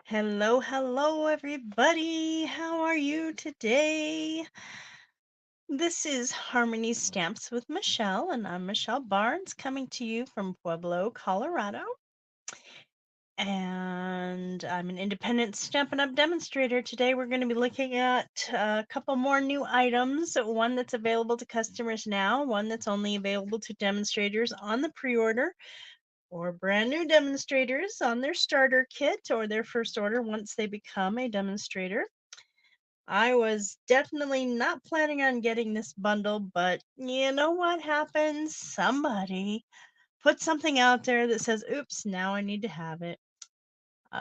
Hello, hello, everybody. How are you today? This is Harmony Stamps with Michelle, and I'm Michelle Barnes coming to you from Pueblo, Colorado. And I'm an independent Stampin' Up! Demonstrator. Today, we're going to be looking at a couple more new items. One that's available to customers now, one that's only available to demonstrators on the pre order, or brand new demonstrators on their starter kit or their first order once they become a demonstrator. I was definitely not planning on getting this bundle, but you know what happens? Somebody put something out there that says, oops, now I need to have it.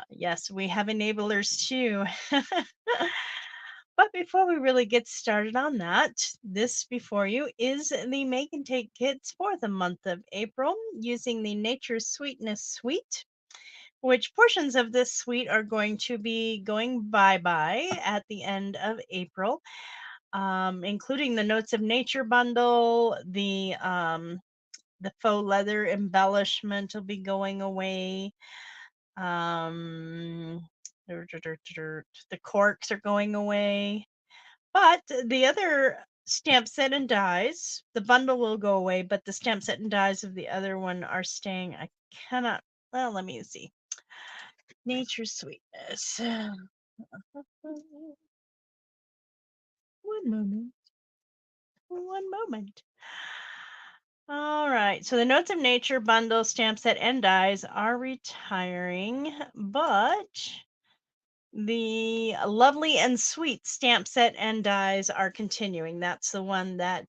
Yes, we have enablers too. But before we really get started on that, this before you is the Make and Take kits for the month of April using the Nature Sweetness Suite, which portions of this suite are going to be going bye-bye at the end of April, including the Notes of Nature bundle, the faux leather embellishment will be going away. The corks are going away, but the other stamp set and dies, the bundle will go away, but the stamp set and dies of the other one are staying. I cannot. Well, let me see. Nature Sweetness. One moment. One moment. All right. So the Notes of Nature bundle, stamp set, and dies are retiring, but the Lovely and Sweet stamp set and dies are continuing. That's the one that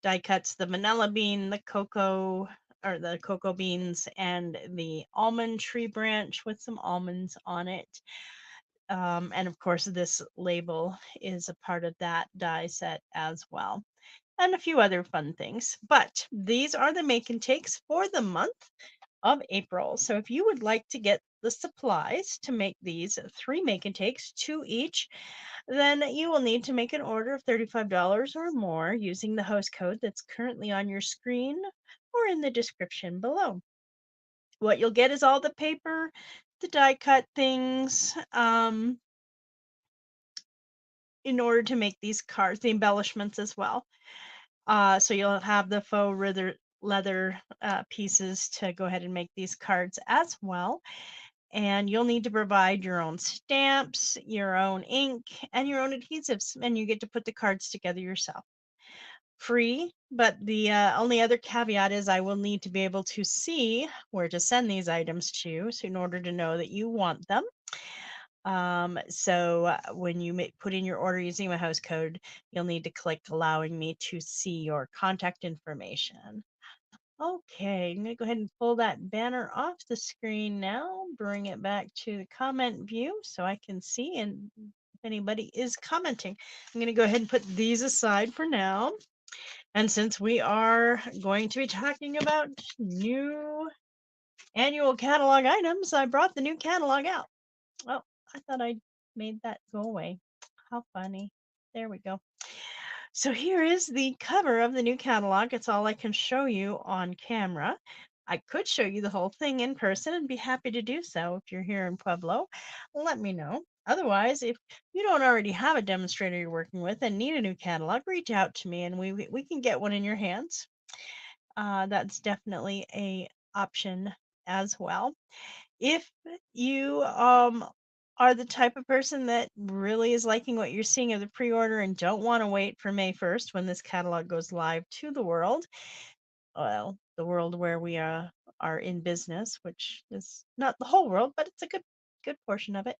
die cuts the vanilla bean, the cocoa, or the cocoa beans, and the almond tree branch with some almonds on it. And of course, this label is a part of that die set as well, and a few other fun things. But these are the make and takes for the month of April. So if you would like to get the supplies to make these three make and takes, two each, then you will need to make an order of $35 or more using the host code that's currently on your screen or in the description below. What you'll get is all the paper, the die cut things, in order to make these cards, the embellishments as well. So you'll have the faux leather pieces to go ahead and make these cards as well. And you'll need to provide your own stamps, your own ink, and your own adhesives, and you get to put the cards together yourself. Free, but the only other caveat is I will need to be able to see where to send these items to, so in order to know that you want them. So when you put in your order using my host code, you'll need to click allowing me to see your contact information. Okay, I'm going to go ahead and pull that banner off the screen now, bring it back to the comment view so I can see and if anybody is commenting. I'm going to go ahead and put these aside for now. And since we are going to be talking about new annual catalog items, I brought the new catalog out. Oh, I thought I made that go away. How funny. There we go. So here is the cover of the new catalog. It's all I can show you on camera. I could show you the whole thing in person and be happy to do so if you're here in Pueblo. Let me know. Otherwise, if you don't already have a demonstrator you're working with and need a new catalog, reach out to me and we can get one in your hands. That's definitely a option as well. If you are the type of person that really is liking what you're seeing of the pre-order and don't want to wait for May 1st when this catalog goes live to the world, well, the world where we are in business, which is not the whole world, but it's a good portion of it.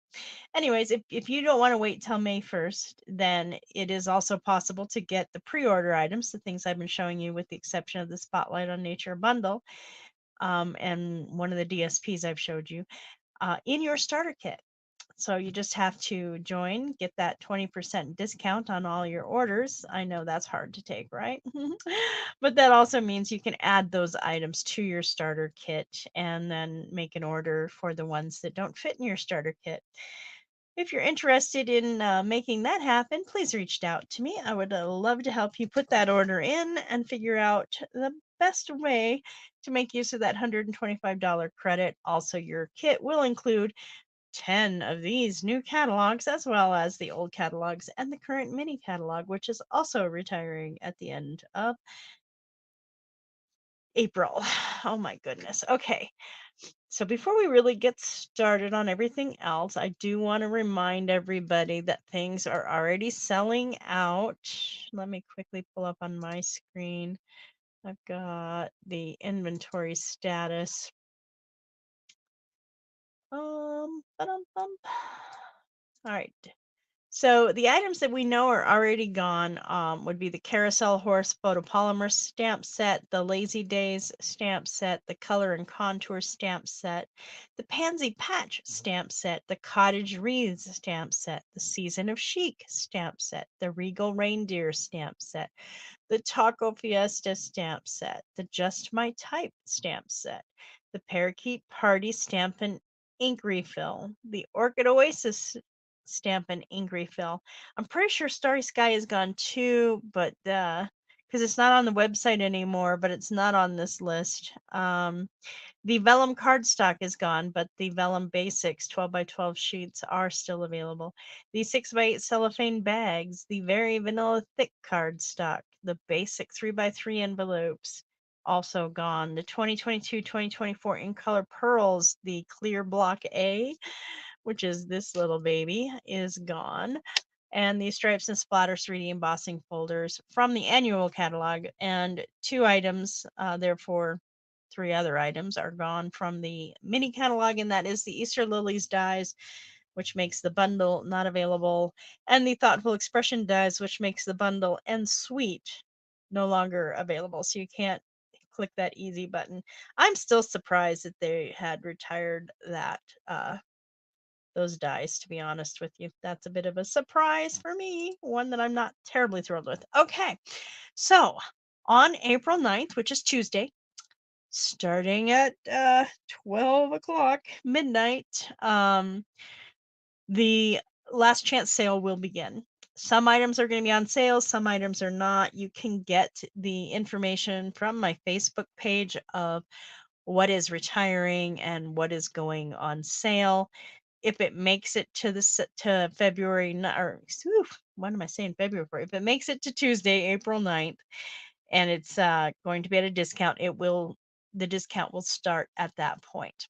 Anyways, if you don't want to wait till May 1st, then it is also possible to get the pre-order items, the things I've been showing you with the exception of the Spotlight on Nature bundle, and one of the DSPs I've showed you, in your starter kit. So you just have to join, get that 20% discount on all your orders. I know that's hard to take, right? But that also means you can add those items to your starter kit and then make an order for the ones that don't fit in your starter kit. If you're interested in making that happen, please reach out to me. I would love to help you put that order in and figure out the best way to make use of that $125 credit. Also, your kit will include 10 of these new catalogs, as well as the old catalogs and the current mini catalog, which is also retiring at the end of April. Oh my goodness. Okay. So before we really get started on everything else, I do want to remind everybody that things are already selling out. Let me quickly pull up on my screen. I've got the inventory status. Ba-dum-bum. All right. So the items that we know are already gone would be the Carousel Horse Photopolymer stamp set, the Lazy Days stamp set, the Color and Contour stamp set, the Pansy Patch stamp set, the Cottage Wreaths stamp set, the Season of Chic stamp set, the Regal Reindeer stamp set, the Taco Fiesta stamp set, the Just My Type stamp set, the Parakeet Party stamp and ink refill, the Orchid Oasis stamp and ink refill. I'm pretty sure Starry Sky is gone too, but because it's not on the website anymore, but it's not on this list. The vellum cardstock is gone, but the vellum basics 12 by 12 sheets are still available. The 6 by 8 cellophane bags, the very vanilla thick cardstock, the basic 3 by 3 envelopes also gone. The 2022-2024 in color pearls, the clear block A, which is this little baby, is gone. And the stripes and splatters 3D embossing folders from the annual catalog, and 2 items, therefore 3 other items are gone from the mini catalog, and that is the Easter Lilies dies, which makes the bundle not available, and the Thoughtful Expression dies, which makes the bundle and suite no longer available. So you can't click that easy button. I'm still surprised that they had retired that those dies, to be honest with you. That's a bit of a surprise for me, one that I'm not terribly thrilled with. Okay, so on April 9th, which is Tuesday, starting at 12 o'clock midnight, the last chance sale will begin. Some items are going to be on sale, some items are not. You can get the information from my Facebook page of what is retiring and what is going on sale. If it makes it to to February, or what am I saying, February? If it makes it to Tuesday, April 9th, and it's going to be at a discount, the discount will start at that point.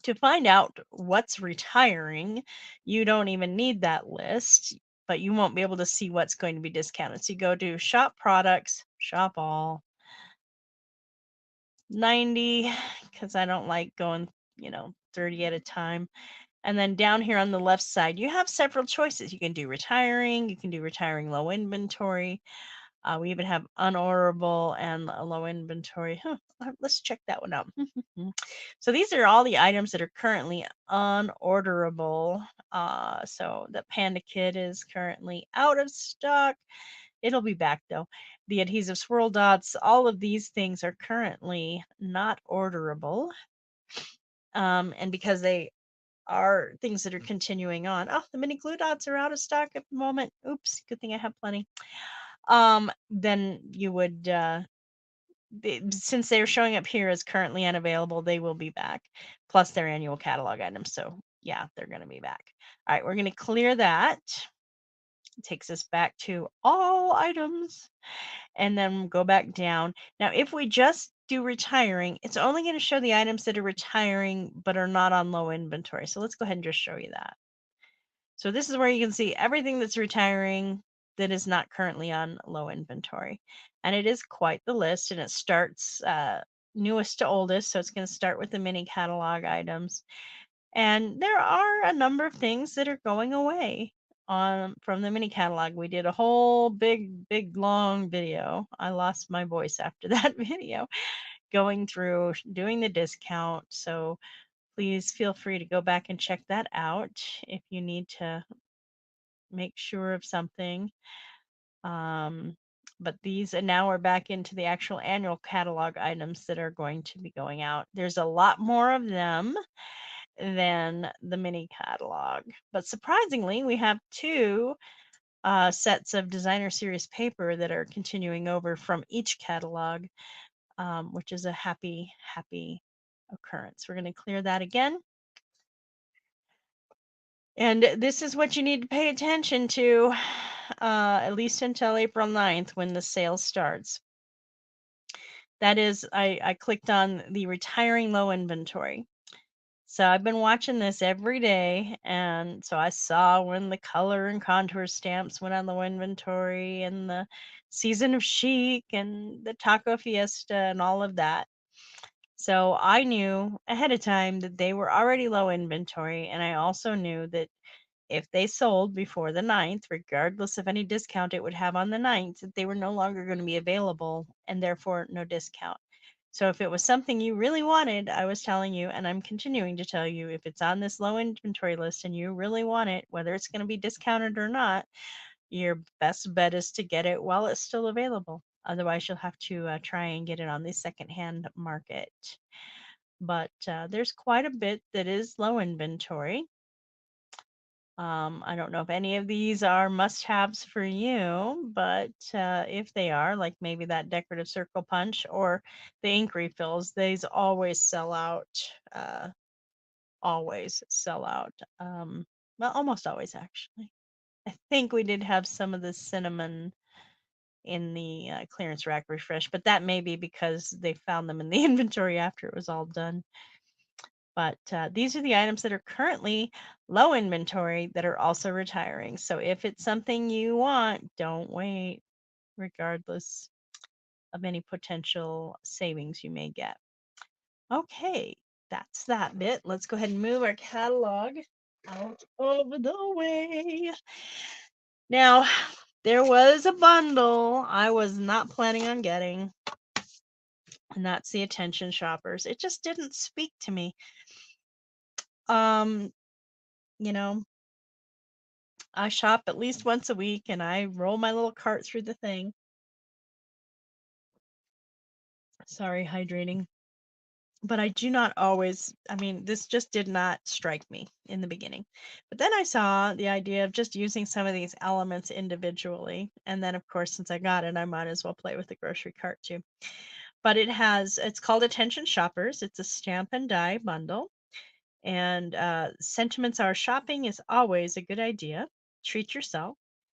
To find out what's retiring, you don't even need that list, but you won't be able to see what's going to be discounted. So you go to shop products, shop all, 90, because I don't like going, 30 at a time. And then down here on the left side, you have several choices. You can do retiring, you can do retiring low inventory. We even have unorderable and a low inventory. Let's check that one out. So these are all the items that are currently unorderable. So the Panda Kit is currently out of stock. It'll be back though. The adhesive swirl dots, all of these things are currently not orderable. And because they are things that are continuing on. Oh, the mini glue dots are out of stock at the moment. Oops, good thing I have plenty. Then you would, since they're showing up here as currently unavailable, they will be back, plus their annual catalog items. So yeah, they're going to be back. All right, we're going to clear that. It takes us back to all items and then go back down. Now, if we just do retiring, it's only going to show the items that are retiring but are not on low inventory. So let's go ahead and just show you that. So this is where you can see everything that's retiring that is not currently on low inventory. And it is quite the list, and it starts newest to oldest. So it's going to start with the mini catalog items. And there are a number of things that are going away from the mini catalog. We did a whole big, long video. I lost my voice after that video, going through doing the discount. So please feel free to go back and check that out if you need to make sure of something. But these now are back into the actual annual catalog items that are going to be going out. There's a lot more of them than the mini catalog, but surprisingly, we have 2 sets of designer series paper that are continuing over from each catalog, which is a happy occurrence. We're going to clear that again. And this is what you need to pay attention to, at least until April 9th when the sale starts. That is, I clicked on the retiring low inventory. So I've been watching this every day, and so I saw when the color and contour stamps went on low inventory, and the season of chic, and the taco fiesta, and all of that. So I knew ahead of time that they were already low inventory, and I also knew that if they sold before the 9th, regardless of any discount it would have on the 9th, that they were no longer going to be available and therefore no discount. So if it was something you really wanted, I was telling you, and I'm continuing to tell you, if it's on this low inventory list and you really want it, whether it's going to be discounted or not, your best bet is to get it while it's still available. Otherwise, you'll have to try and get it on the secondhand market. But there's quite a bit that is low inventory. I don't know if any of these are must-haves for you, but if they are, like maybe that decorative circle punch or the ink refills, these always sell out. Always sell out. Well, almost always actually. I think we did have some of the cinnamon in the clearance rack refresh, but that may be because they found them in the inventory after it was all done. But these are the items that are currently low inventory that are also retiring. So if it's something you want, don't wait, regardless of any potential savings you may get. Okay, that's that bit. Let's go ahead and move our catalog out of the way. Now, there was a bundle I was not planning on getting, and that's the attention shoppers. It just didn't speak to me. Um, you know, I shop at least once a week and I roll my little cart through the thing. Sorry, hydrating. But I do not always, I mean, this just did not strike me in the beginning. But then I saw the idea of just using some of these elements individually. And then, of course, since I got it, I might as well play with the grocery cart too. But it's called Attention Shoppers. It's a stamp and die bundle. And sentiments are shopping is always a good idea. Treat yourself.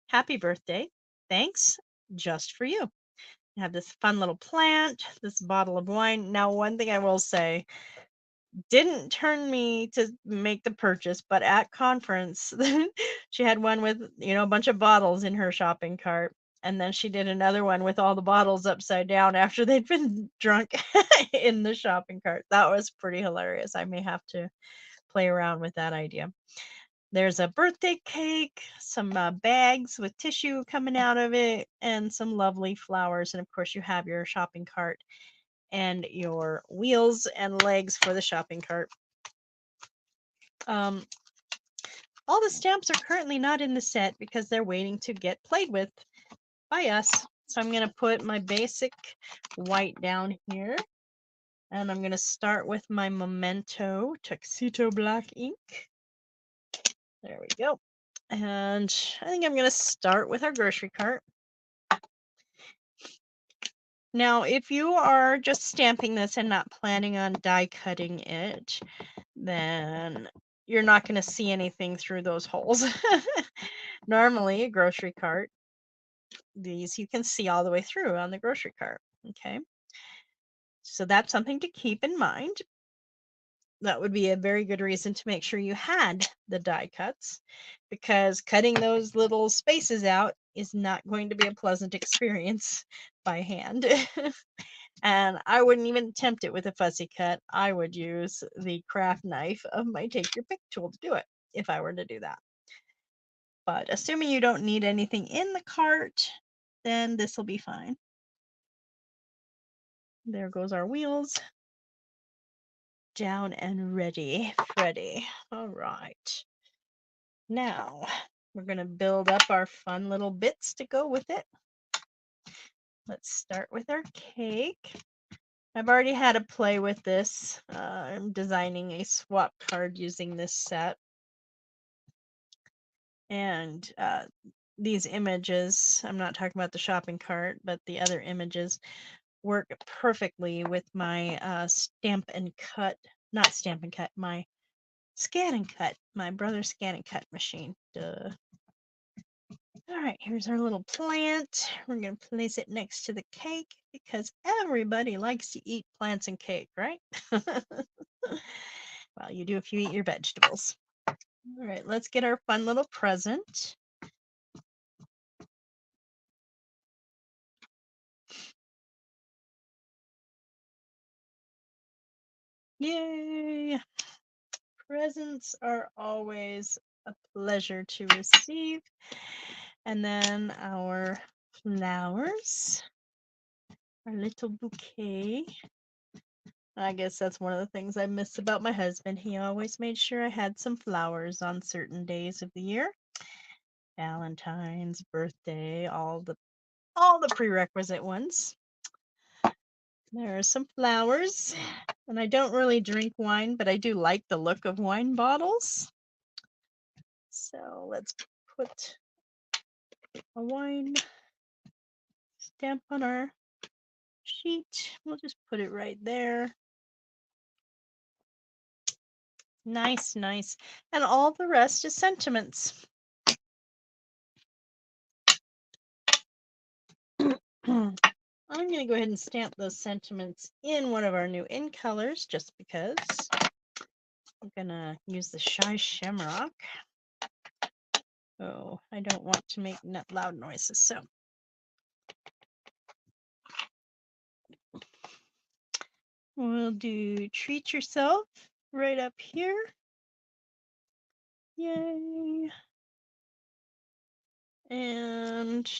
Happy birthday. Thanks. Just for you. You have this fun little plant, this bottle of wine. Now, one thing I will say didn't turn me to make the purchase, but at conference, she had one with, a bunch of bottles in her shopping cart. And then she did another one with all the bottles upside down after they'd been drunk in the shopping cart. That was pretty hilarious. I may have to play around with that idea. There's a birthday cake, some bags with tissue coming out of it, and some lovely flowers. And of course, you have your shopping cart and your wheels and legs for the shopping cart. Um, all the stamps are currently not in the set because they're waiting to get played with by us. So I'm going to put my basic white down here. And I'm going to start with my Memento Tuxedo Black ink. There we go. And I think I'm going to start with our grocery cart. Now, if you are just stamping this and not planning on die cutting it, then you're not going to see anything through those holes. Normally, a grocery cart, these you can see all the way through on the grocery cart. Okay, so that's something to keep in mind. That would be a very good reason to make sure you had the die cuts, because cutting those little spaces out is not going to be a pleasant experience by hand. And I wouldn't even attempt it with a fussy cut. I would use the craft knife of my take your pick tool to do it if I were to do that. But assuming you don't need anything in the cart, then this will be fine. There goes our wheels. Down and ready, Freddy. All right. Now, we're going to build up our fun little bits to go with it. Let's start with our cake. I've already had a play with this. I'm designing a swap card using this set. And these images, I'm not talking about the shopping cart, but the other images work perfectly with my Stamp and Cut, not Stamp and Cut, my Scan and cut. My brother's scan and cut machine. Duh. All right, here's our little plant. We're going to place it next to the cake because everybody likes to eat plants and cake, right? Well, you do if you eat your vegetables. All right, let's get our fun little present. Yay! Presents are always a pleasure to receive. And then our flowers, our little bouquet. I guess that's one of the things I miss about my husband. He always made sure I had some flowers on certain days of the year. Valentine's, birthday, all the prerequisite ones. There are some flowers. And I don't really drink wine, but I do like the look of wine bottles. So let's put a wine stamp on our sheet. We'll just put it right there. Nice, nice. And all the rest is sentiments. I'm going to go ahead and stamp those sentiments in one of our new in colors just because. I'm going to use the Shy Shamrock. Oh, I don't want to make loud noises, so. We'll do Treat Yourself right up here. Yay. And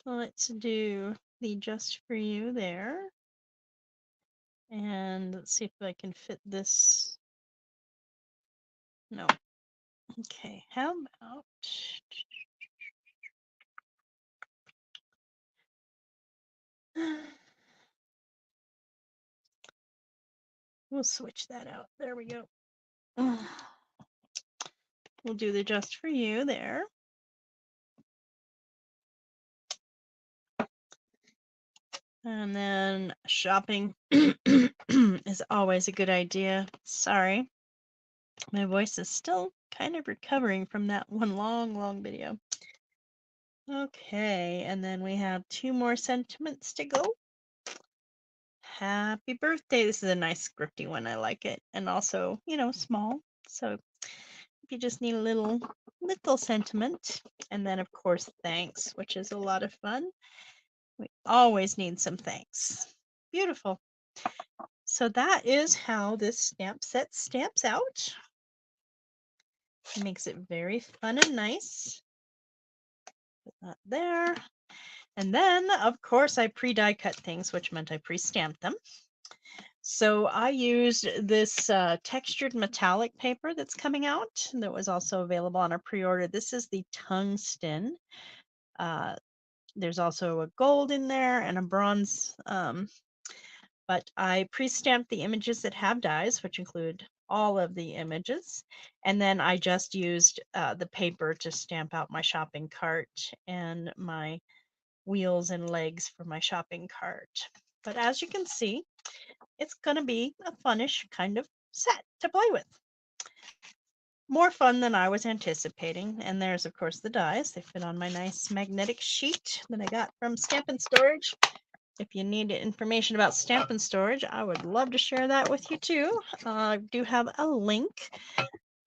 let's do the Just For You there. And let's see if I can fit this. No. Okay, how about we'll switch that out. There we go. We'll do the Just For You there. And then shopping is always a good idea. Sorry. My voice is still kind of recovering from that one long video. Okay, and then we have 2 more sentiments to go. Happy birthday. This is a nice scripty one. I like it. And also, small. So if you just need a little sentiment. And then, of course, thanks, which is a lot of fun. We always need some thanks. Beautiful. So that is how this stamp set stamps out. It makes it very fun and nice. Put that there. And then, of course, I pre-die cut things, which meant I pre-stamped them. So I used this textured metallic paper that's coming out that was also available on a pre-order. This is the tungsten. There's also a gold in there and a bronze. But I pre-stamped the images that have dies, which include all of the images. And then I just used the paper to stamp out my shopping cart and my wheels and legs for my shopping cart. But as you can see, it's going to be a funnish kind of set to play with. More fun than I was anticipating. And there's, of course, the dies. They fit on my nice magnetic sheet that I got from Stampin' Storage. If you need information about Stampin' Storage, I would love to share that with you too. I do have a link.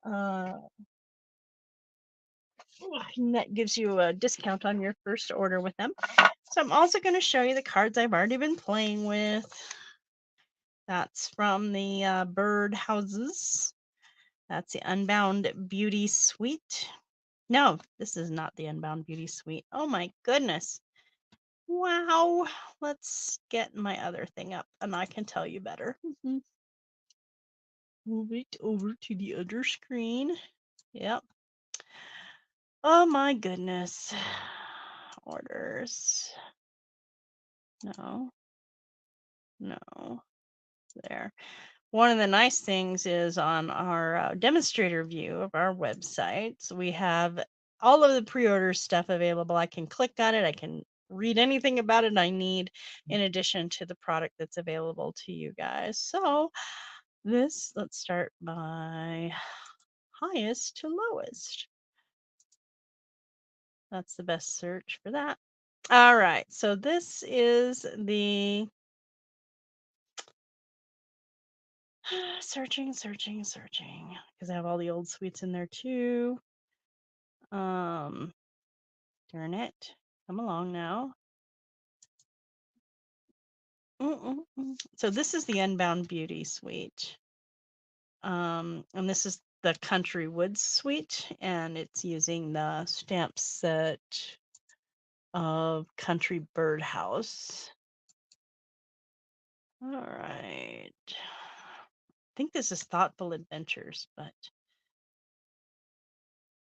That gives you a discount on your first order with them. So I'm also going to show you the cards I've already been playing with. That's from the Bird Houses. That's the Unbound Beauty Suite. No, this is not the Unbound Beauty Suite. Oh my goodness. Wow. Let's get my other thing up and I can tell you better. Move it over to the other screen. Yep. Oh my goodness. Orders. No. There. One of the nice things is on our demonstrator view of our website, so we have all of the pre-order stuff available. I can click on it. I can read anything about it I need in addition to the product that's available to you guys. So let's start by highest to lowest. That's the best search for that. All right, so this is the searching, because I have all the old sweets in there too. Darn it. Come along now. So this is the Unbound Beauty suite. And this is the Country Woods suite, and it's using the stamp set of Country Birdhouse. All right. I think this is Thoughtful Adventures, but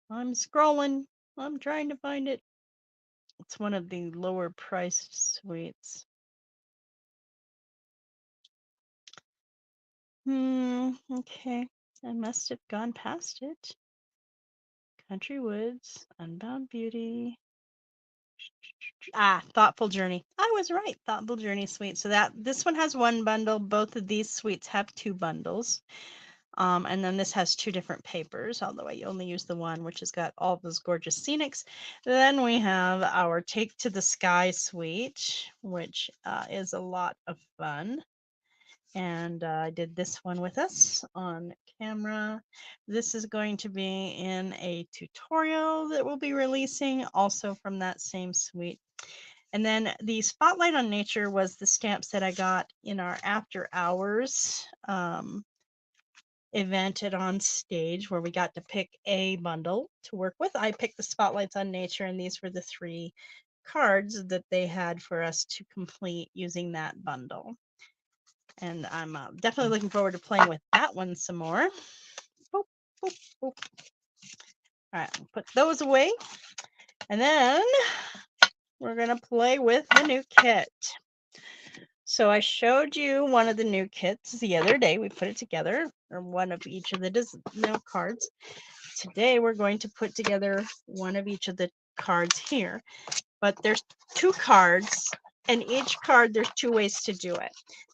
I'm scrolling. I'm trying to find it. It's one of the lower priced suites. Okay. I must have gone past it. Country Woods, Unbound Beauty. Thoughtful Journey. I was right. Thoughtful Journey suite. So this one has one bundle. Both of these suites have two bundles. And then this has two different papers, although I only use the one, which has got all those gorgeous scenics. Then we have our Take to the Sky suite, which is a lot of fun. And I did this one with us on camera. This is going to be in a tutorial that we'll be releasing, also from that same suite. And then the Spotlight on Nature was the stamps that I got in our after hours event at On Stage, where we got to pick a bundle to work with. I picked the Spotlights on Nature, and these were the 3 cards that they had for us to complete using that bundle. And I'm definitely looking forward to playing with that one some more. Boop, boop, boop. All right, put those away. And then we're going to play with the new kit. So I showed you one of the new kits the other day. We put it together, or one of each of the cards. Today we're going to put together one of each of the cards here. But there's 2 cards, and each card there's 2 ways to do it.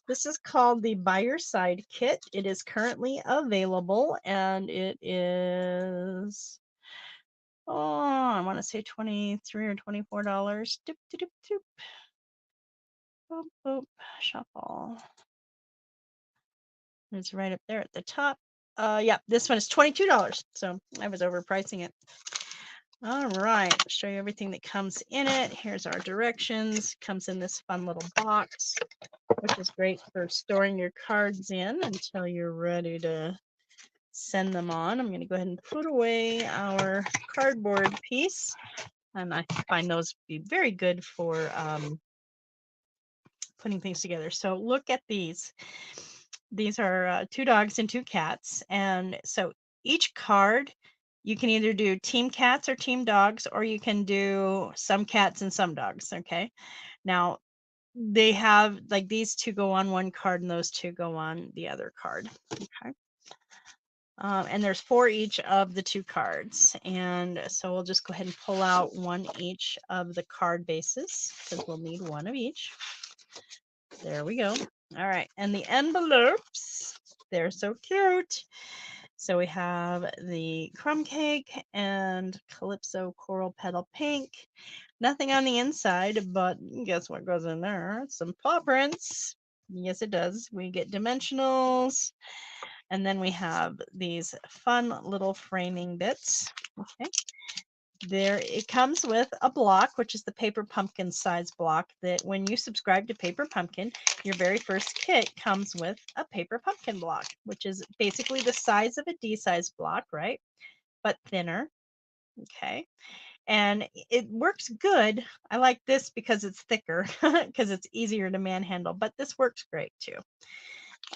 This is called the By Your Side kit. It is currently available, and it is, I want to say $23 or $24. Doop, doop, doop, doop. Boop, boop. Shuffle. It's right up there at the top. Yeah, this one is $22, so I was overpricing it. All right, I'll show you everything that comes in it. Here's our directions. Comes in this fun little box, which is great for storing your cards in until you're ready to send them on. I'm going to go ahead and put away our cardboard piece, and I find those to be very good for putting things together. So look at these. These are 2 dogs and 2 cats, and so each card you can either do team cats or team dogs, or you can do some cats and some dogs. Okay, now they have, like, these 2 go on one card and those 2 go on the other card. Okay, and there's 4 each of the 2 cards, and so we'll just go ahead and pull out one each of the card bases, because we'll need one of each. There we go. All right, and the envelopes, they're so cute. So we have the Crumb Cake and Calypso Coral Petal Pink. Nothing on the inside, but guess what goes in there? Some paw prints. Yes, it does. We get dimensionals. And then we have these fun little framing bits. Okay. There, it comes with a block, which is the Paper Pumpkin size block, that when you subscribe to Paper Pumpkin, your very first kit comes with a Paper Pumpkin block, which is basically the size of a D-size block, right? But thinner. Okay. And it works good. I like this because it's thicker, because it's easier to manhandle, but this works great too.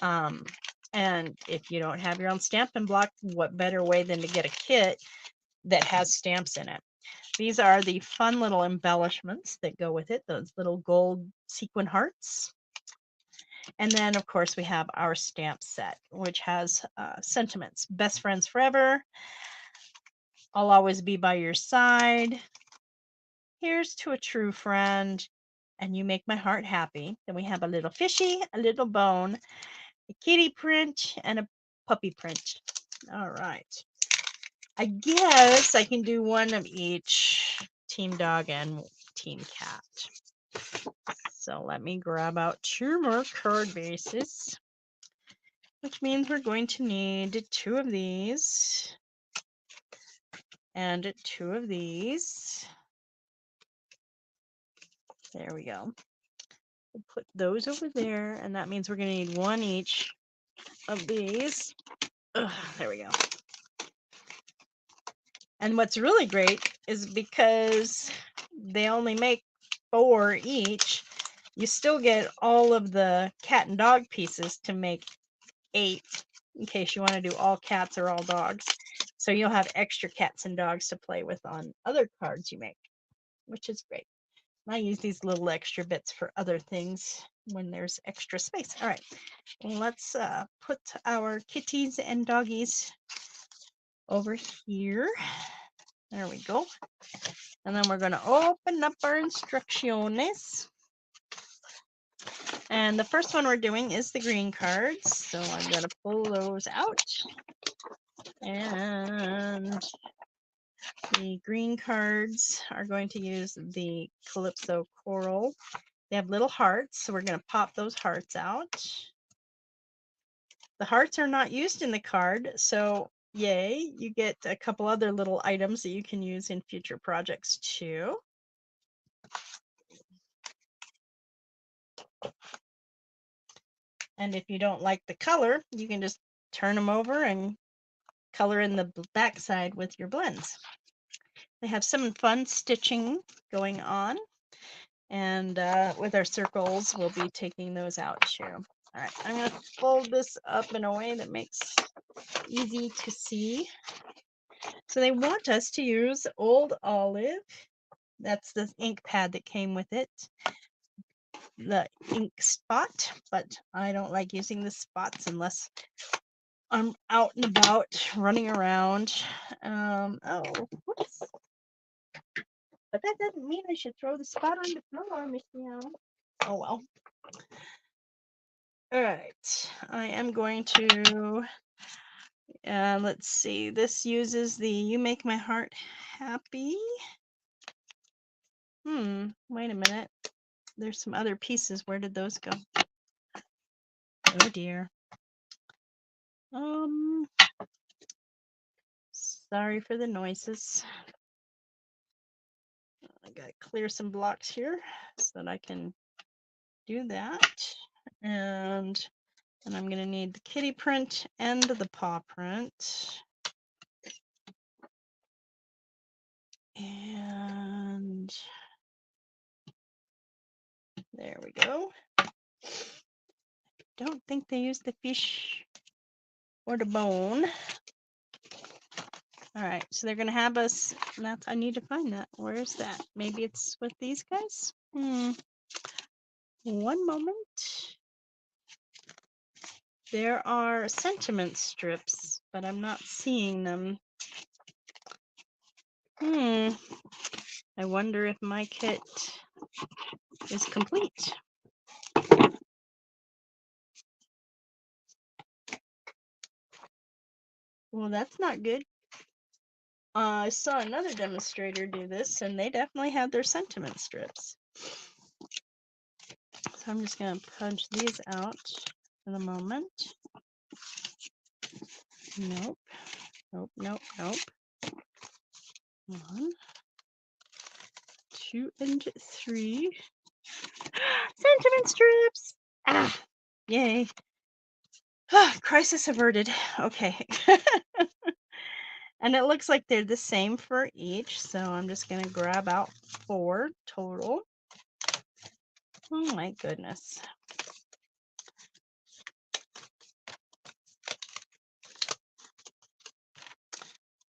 And if you don't have your own Stampin' Block, what better way than to get a kit that has stamps in it? These are the fun little embellishments that go with it, those little gold sequin hearts. And then, of course, we have our stamp set, which has sentiments. Best friends forever. I'll always be by your side. Here's to a true friend, and you make my heart happy. Then we have a little fishy, a little bone, a kitty print, and a puppy print. All right. I guess I can do one of each, team dog and team cat. So let me grab out 2 more card bases, which means we're going to need 2 of these and 2 of these. There we go. We'll put those over there, and that means we're going to need 1 each of these. Ugh, there we go. And what's really great is because they only make 4 each, you still get all of the cat and dog pieces to make 8 in case you want to do all cats or all dogs. So you'll have extra cats and dogs to play with on other cards you make, which is great. I use these little extra bits for other things when there's extra space. All right, let's put our kitties and doggies over here. There we go. And then we're going to open up our instrucciones. And the first one we're doing is the green cards. So I'm going to pull those out. And the green cards are going to use the Calypso Coral. They have little hearts, so we're going to pop those hearts out. The hearts are not used in the card, so yay, you get a couple other little items that you can use in future projects too. And if you don't like the color, you can just turn them over and color in the backside with your blends. They have some fun stitching going on. And with our circles, we'll be taking those out too. All right, I'm going to fold this up in a way that makes it easy to see. So they want us to use Old Olive. That's the ink pad that came with it. The ink spot, but I don't like using the spots unless I'm out and about running around. Oh, whoops. But that doesn't mean I should throw the spot on the floor, Miss Meow. Oh well. All right, I am going to, let's see, this uses the You Make My Heart Happy. Wait a minute. There's some other pieces. Where did those go? Oh dear. Sorry for the noises. I gotta clear some blocks here so that I can do that. And I'm gonna need the kitty print and the paw print. And there we go. Don't think they use the fish or the bone. All right, so they're gonna have us. That's, I need to find that. Where's that? Maybe it's with these guys. One moment. There are sentiment strips, but I'm not seeing them. I wonder if my kit is complete. Well, that's not good. I saw another demonstrator do this, and they definitely had their sentiment strips. So I'm just going to punch these out for the moment. Nope. Nope, nope, nope. 1, 2, and 3. Sentiment strips! Ah, yay. Crisis averted. Okay. And it looks like they're the same for each, so I'm just going to grab out 4 total. Oh my goodness.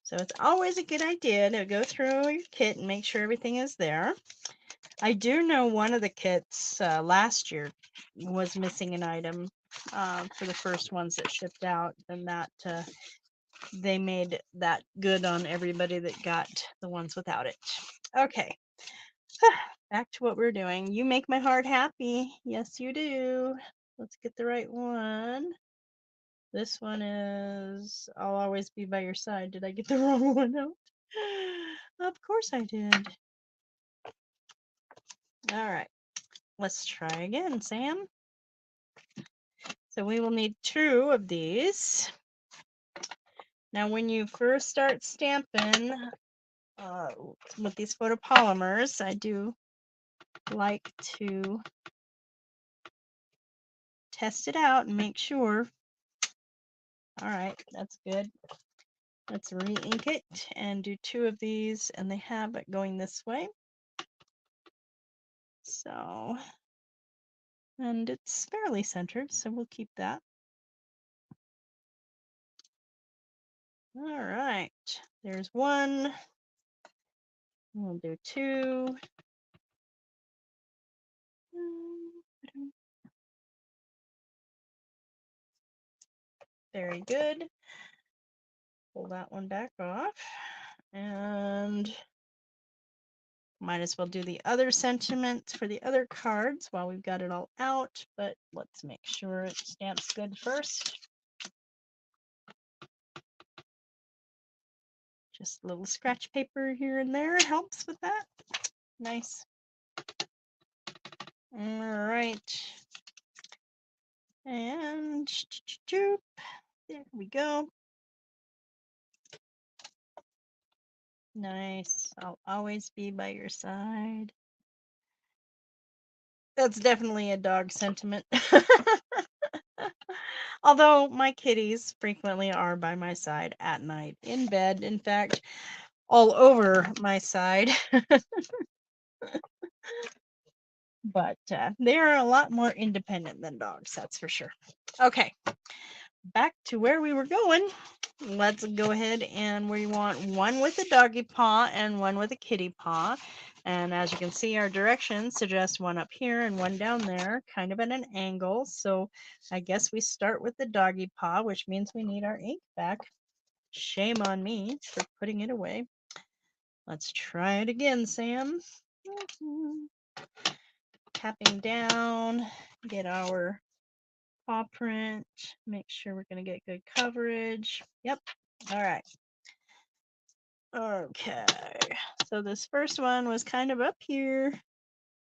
So it's always a good idea to go through your kit and make sure everything is there. I do know one of the kits last year was missing an item for the first ones that shipped out, and that they made that good on everybody that got the ones without it. Okay, Back to what we're doing. You make my heart happy. Yes, you do. Let's get the right one. This one is I'll always be by your side. Did I get the wrong one out? Of course I did. All right. Let's try again, Sam. So we will need 2 of these. Now, when you first start stamping with these photopolymers, I do like to test it out and make sure. All right, that's good. Let's re-ink it and do 2 of these, and they have it going this way. So, and it's fairly centered, so we'll keep that. All right, there's 1. We'll do 2. Very good. Pull that one back off. And might as well do the other sentiments for the other cards while we've got it all out, but let's make sure it stamps good first. Just a little scratch paper here and there helps with that. Nice. All right. And there we go. Nice. I'll always be by your side. That's definitely a dog sentiment. Although my kitties frequently are by my side at night, in bed, in fact, all over my side. But they are a lot more independent than dogs, that's for sure. Okay, back to where we were going. Let's go ahead and we want one with a doggy paw and one with a kitty paw. And as you can see, our directions suggest one up here and one down there, kind of at an angle. So I guess we start with the doggy paw, which means we need our ink back. Shame on me for putting it away. Let's try it again, Sam. Tapping down, get our paw print, make sure we're going to get good coverage. Yep. All right. Okay. So this first one was kind of up here,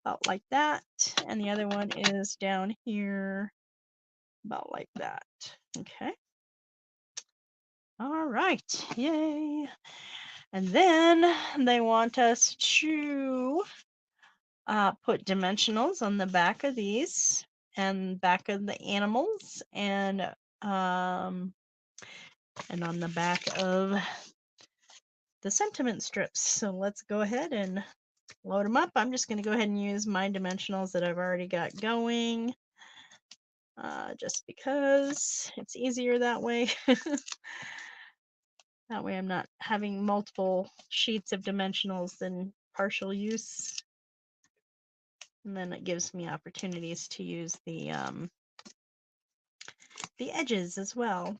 about like that. And the other one is down here, about like that. Okay. All right. Yay. And then they want us to put dimensionals on the back of these and back of the animals and on the back of the sentiment strips. So let's go ahead and load them up. I'm just going to go ahead and use my dimensionals that I've already got going, just because it's easier that way. That way I'm not having multiple sheets of dimensionals in partial use. And then it gives me opportunities to use the edges as well.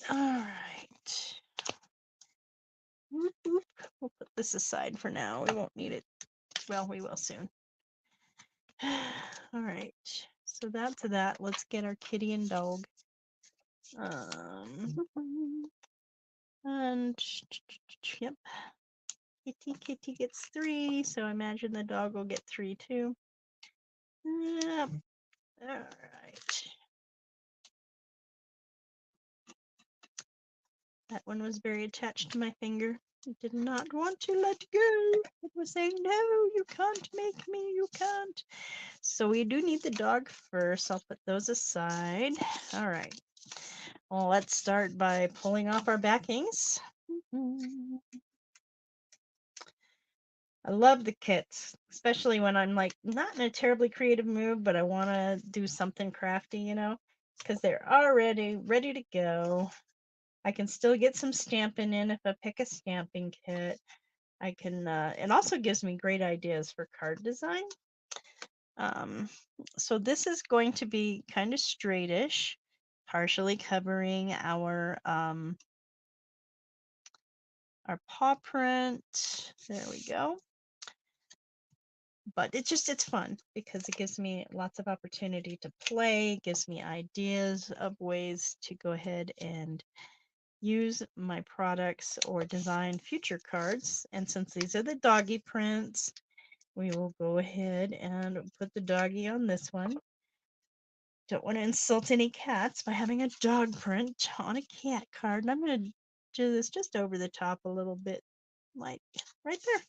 All right. Whoop, whoop. We'll put this aside for now. We won't need it. Well, we will soon. All right. So that's that. Let's get our kitty and dog. And yep. Kitty gets 3, so I imagine the dog will get 3 too. Yep. All right. That one was very attached to my finger. It did not want to let go. It was saying, no, you can't make me, you can't. So we do need the dog first. I'll put those aside. All right. Well, let's start by pulling off our backings. I love the kits, especially when I'm like not in a terribly creative mood, but I want to do something crafty, you know, because they're already ready to go. I can still get some stamping in if I pick a stamping kit. I can, it also gives me great ideas for card design. So this is going to be kind of straightish, partially covering our our paw print. There we go. But it's fun because it gives me lots of opportunity to play, gives me ideas of ways to go ahead and use my products or design future cards. And since these are the doggy prints, we will go ahead and put the doggy on this one. Don't want to insult any cats by having a dog print on a cat card. And I'm going to do this just over the top a little bit, like right there.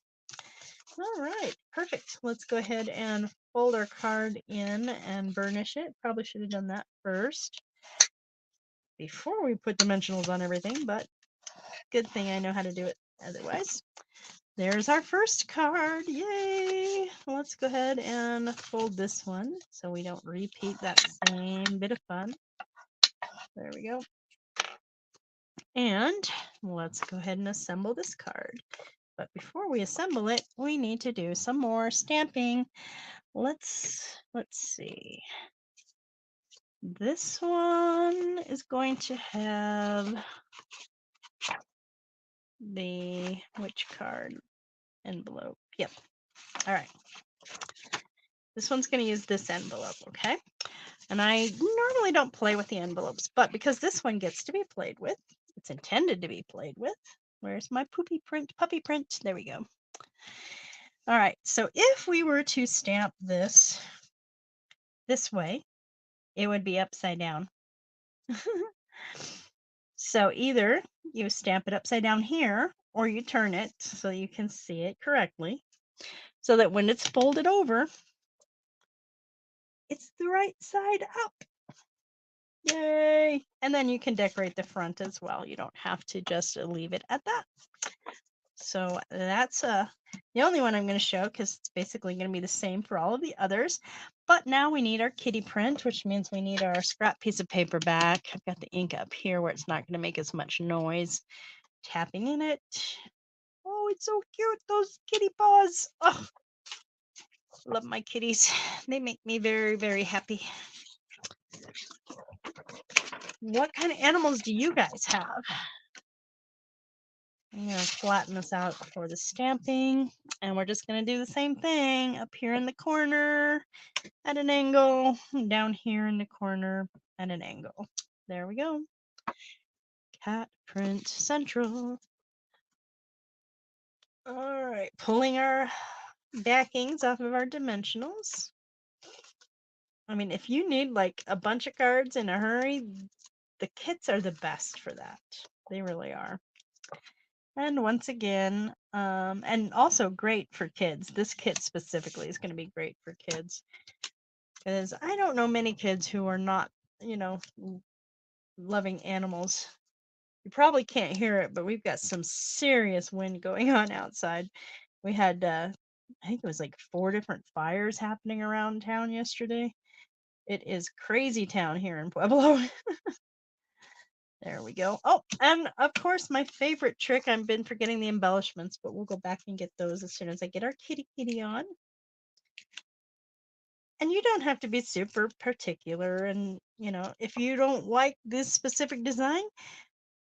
All right, perfect. Let's go ahead and fold our card in and burnish it. Probably should have done that first before we put dimensionals on everything, but good thing I know how to do it otherwise. There's our first card. Yay! Let's go ahead and fold this one so we don't repeat that same bit of fun. There we go. And let's go ahead and assemble this card. But before we assemble it, we need to do some more stamping. Let's see. This one is going to have the which card? Envelope. Yep. All right. This one's going to use this envelope, okay? And I normally don't play with the envelopes, but because this one gets to be played with, it's intended to be played with. Where's my puppy print? There we go. All right, so if we were to stamp this way, it would be upside down. So either you stamp it upside down here, or you turn it so you can see it correctly, so that when it's folded over, it's the right side up. Yay! And then you can decorate the front as well. You don't have to just leave it at that. So that's the only one I'm going to show because it's basically going to be the same for all of the others. But now we need our kitty print, which means we need our scrap piece of paper back. I've got the ink up here where it's not going to make as much noise tapping in it. Oh, it's so cute, those kitty paws. Oh, love my kitties. They make me very, very happy. What kind of animals do you guys have? I'm going to flatten this out for the stamping, and we're just going to do the same thing up here in the corner at an angle, down here in the corner at an angle. There we go. Cat print central. All right, pulling our backings off of our dimensionals. I mean, if you need like a bunch of cards in a hurry, the kits are the best for that. They really are. And once again, and also great for kids. This kit specifically is going to be great for kids because I don't know many kids who are not, loving animals. You probably can't hear it, but we've got some serious wind going on outside. We had, I think it was like 4 different fires happening around town yesterday. It is crazy town here in Pueblo. There we go. Oh, and of course, my favorite trick, I've been forgetting the embellishments, but we'll go back and get those as soon as I get our kitty on. And you don't have to be super particular. And, if you don't like this specific design,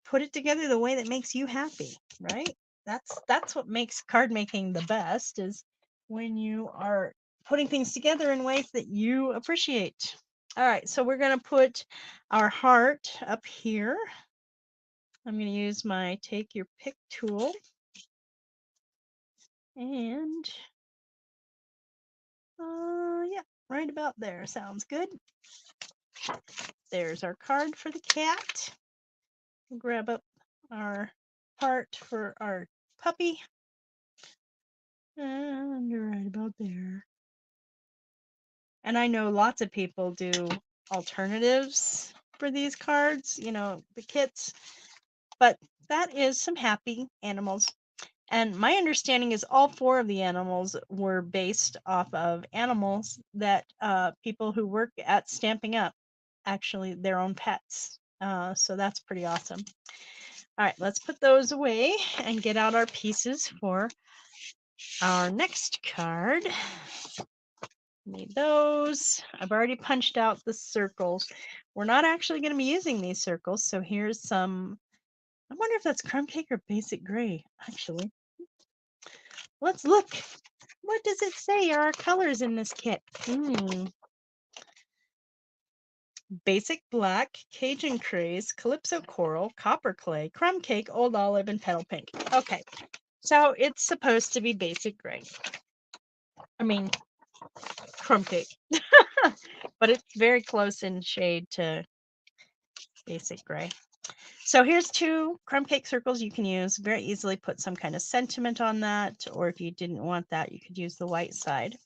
put it together the way that makes you happy, right? That's what makes card making the best, is when you are putting things together in ways that you appreciate. All right, so we're going to put our heart up here. I'm going to use my Take Your Pick tool. And, yeah, right about there. Sounds good. There's our card for the cat. We'll grab up our heart for our puppy. And right about there. And I know lots of people do alternatives for these cards, the kits, but that is some happy animals. And my understanding is all 4 of the animals were based off of animals that people who work at Stampin' Up, actually their own pets. So that's pretty awesome. All right, let's put those away and get out our pieces for our next card. Need those. I've already punched out the circles. We're not actually going to be using these circles, so here's some I wonder if that's crumb cake or basic gray, actually. Let's look. What does it say are our colors in this kit? Basic black, Cajun craze, Calypso coral, copper clay, crumb cake, old olive, and petal pink. Okay, so it's supposed to be basic gray. I mean, crumb cake. But it's very close in shade to basic gray. So here's 2 crumb cake circles you can use. Very easily put some kind of sentiment on that, or if you didn't want that, you could use the white side.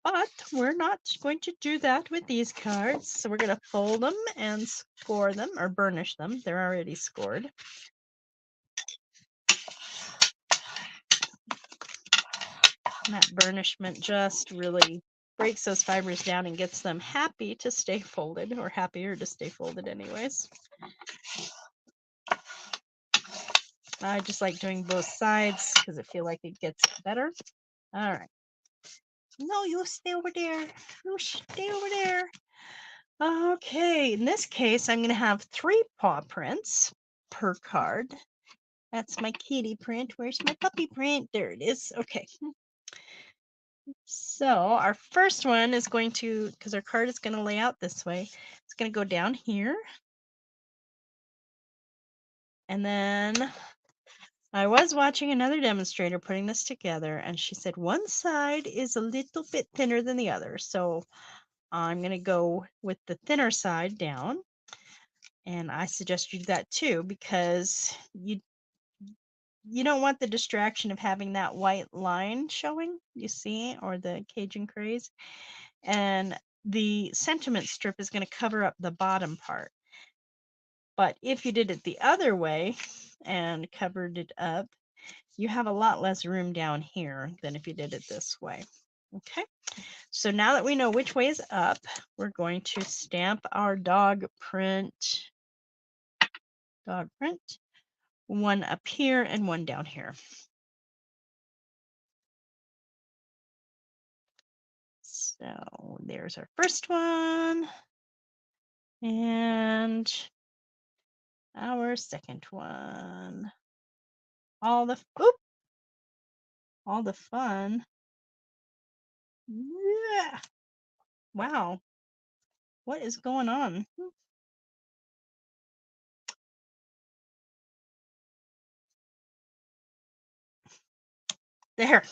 But we're not going to do that with these cards. So we're going to fold them and score them, or burnish them. They're already scored. And that burnishment just really breaks those fibers down and gets them happy to stay folded, or happier to stay folded anyways. I just like doing both sides because I feel like it gets better. All right. No, you stay over there. You stay over there. Okay, in this case, I'm going to have 3 paw prints per card. That's my kitty print. Where's my puppy print? There it is. Okay. So our first one is going to, because our card is going to lay out this way, it's going to go down here. And then I was watching another demonstrator putting this together, and she said one side is a little bit thinner than the other. So I'm going to go with the thinner side down. And I suggest you do that too, because you don't want the distraction of having that white line showing, you see, or the Cajun craze. And the sentiment strip is going to cover up the bottom part. But if you did it the other way and covered it up, you have a lot less room down here than if you did it this way. Okay, so now that we know which way is up, we're going to stamp our dog print. One up here and one down here. So there's our first one and our second one. All the fun. Yeah. Wow. What is going on? There.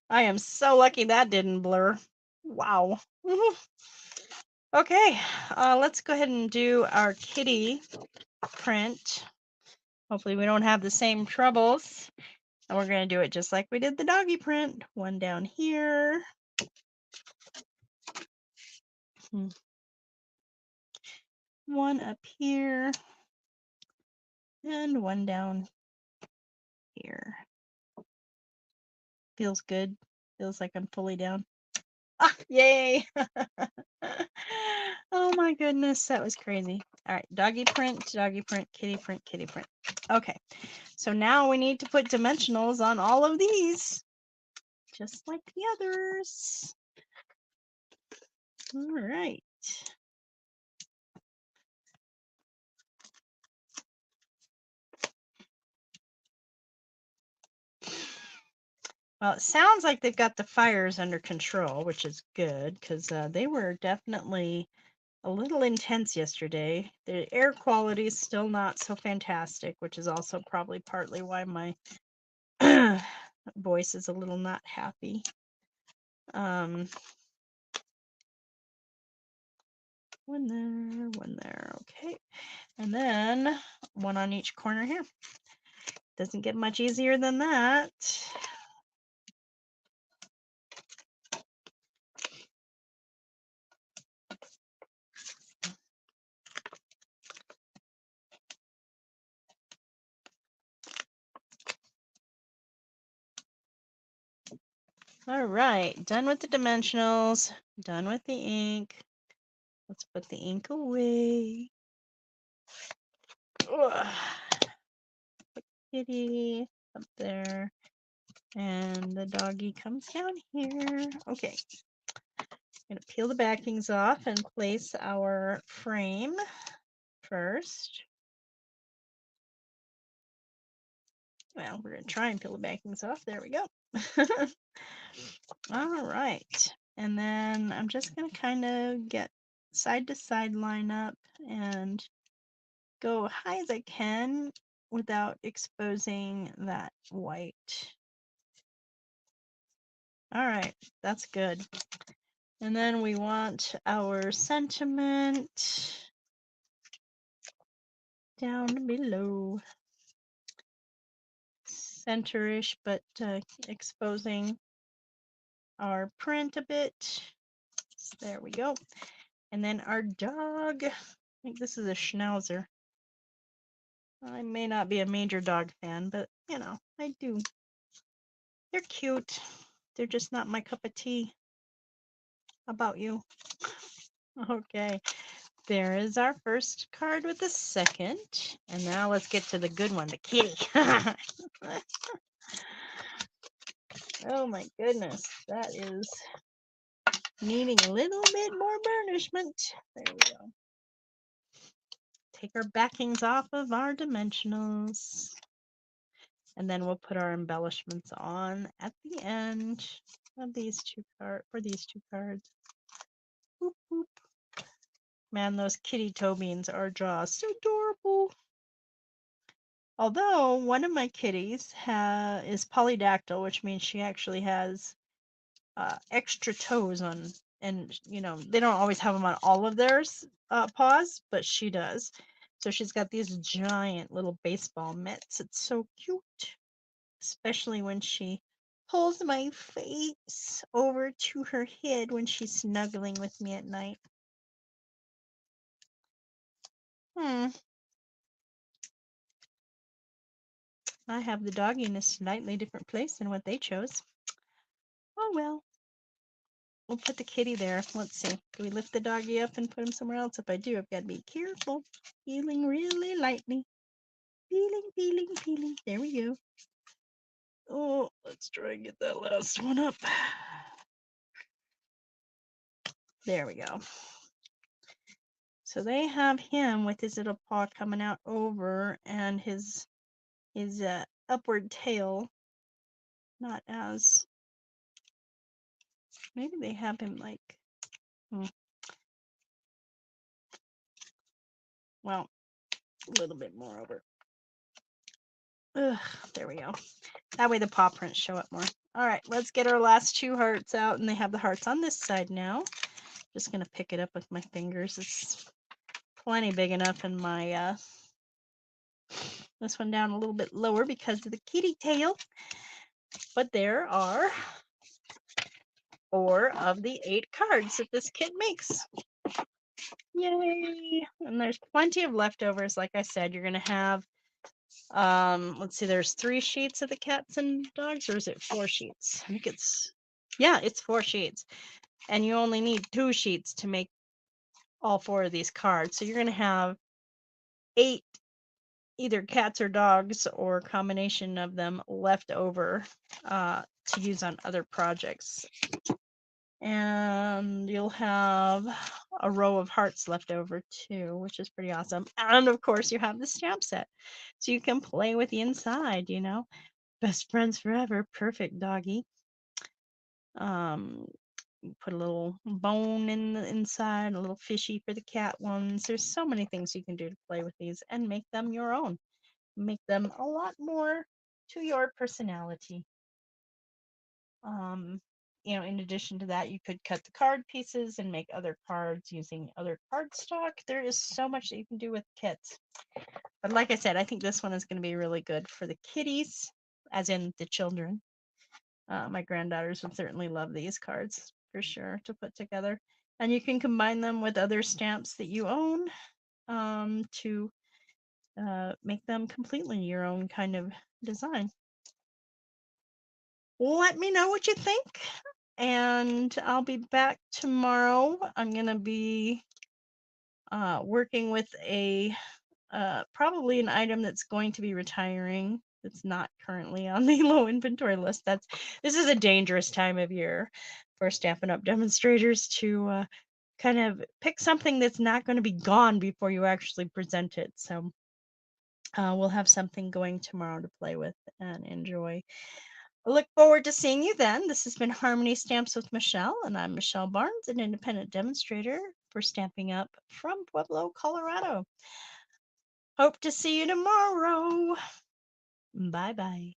I am so lucky that didn't blur. Wow. Okay, let's go ahead and do our kitty print. Hopefully we don't have the same troubles. And we're going to do it just like we did the doggy print. One down here. One up here. And one down here. Feels good. Feels like I'm fully down. Ah, yay! Oh my goodness, that was crazy. All right, doggy print, kitty print, kitty print. Okay, so now we need to put dimensionals on all of these, just like the others. All right. Well, it sounds like they've got the fires under control, which is good, because they were definitely a little intense yesterday. The air quality is still not so fantastic, which is also probably partly why my voice is a little not happy. One there, okay. And then one on each corner here. Doesn't get much easier than that. All right, done with the dimensionals, done with the ink. Let's put the ink away. Ugh. Kitty up there, and the doggy comes down here. Okay, I'm gonna peel the backings off and place our frame first. Well, we're going to try and peel the backings off. There we go. All right. And then I'm just going to kind of get side to side line up and go high as I can without exposing that white. All right, that's good. And then we want our sentiment down below. Center-ish, but exposing our print a bit. So there we go. And then our dog. I think this is a Schnauzer. I may not be a major dog fan, but you know, I do. They're cute. They're just not my cup of tea. How about you? Okay. There is our first card with the second. And now let's get to the good one, the kitty. Oh my goodness. That is needing a little bit more burnishment. There we go. Take our backings off of our dimensionals. And then we'll put our embellishments on at the end of these two cards, for these two cards. Boop, boop. Man, those kitty toe beans are just adorable. Although one of my kitties is polydactyl, which means she actually has extra toes on, and you know, they don't always have them on all of their paws, but she does. So she's got these giant little baseball mitts. It's so cute, especially when she pulls my face over to her head when she's snuggling with me at night. I have the doggy in a slightly different place than what they chose. Oh well. We'll put the kitty there. Let's see. Do we lift the doggy up and put him somewhere else? If I do, I've got to be careful. Feeling really lightly. Feeling. There we go. Oh, let's try and get that last one up. There we go. So they have him with his little paw coming out over and his upward tail. Not as. Maybe they have him like. Well, a little bit more over. Ugh, there we go. That way the paw prints show up more. All right, let's get our last two hearts out, and they have the hearts on this side now. Just gonna pick it up with my fingers. It's plenty big enough, and my this one down a little bit lower because of the kitty tail. But there are 4 of the 8 cards that this kit makes. Yay! And there's plenty of leftovers. Like I said, you're gonna have let's see, there's 3 sheets of the cats and dogs, or is it 4 sheets? I think it's 4 sheets, and you only need 2 sheets to make all 4 of these cards. So you're going to have 8 either cats or dogs or a combination of them left over to use on other projects. And you'll have a row of hearts left over too, which is pretty awesome. And of course, you have the stamp set, so you can play with the inside. You know, best friends forever, perfect doggy. Put a little bone in the inside, a little fishy for the cat ones. There's so many things you can do to play with these and make them your own. Make them a lot more to your personality. You know, in addition to that, you could cut the card pieces and make other cards using other cardstock. There is so much that you can do with kits. But like I said, I think this one is going to be really good for the kitties, as in the children. My granddaughters would certainly love these cards for sure to put together. And you can combine them with other stamps that you own to make them completely your own kind of design. Let me know what you think, and I'll be back tomorrow. I'm going to be working with a probably an item that's going to be retiring. That's not currently on the low inventory list. This is a dangerous time of year for Stampin' Up! Demonstrators to kind of pick something that's not going to be gone before you actually present it. So We'll have something going tomorrow to play with and enjoy. I look forward to seeing you then. This has been Harmony Stamps with Michelle, and I'm Michelle Barnes, an independent demonstrator for Stamping Up from Pueblo, Colorado. Hope to see you tomorrow. Bye bye.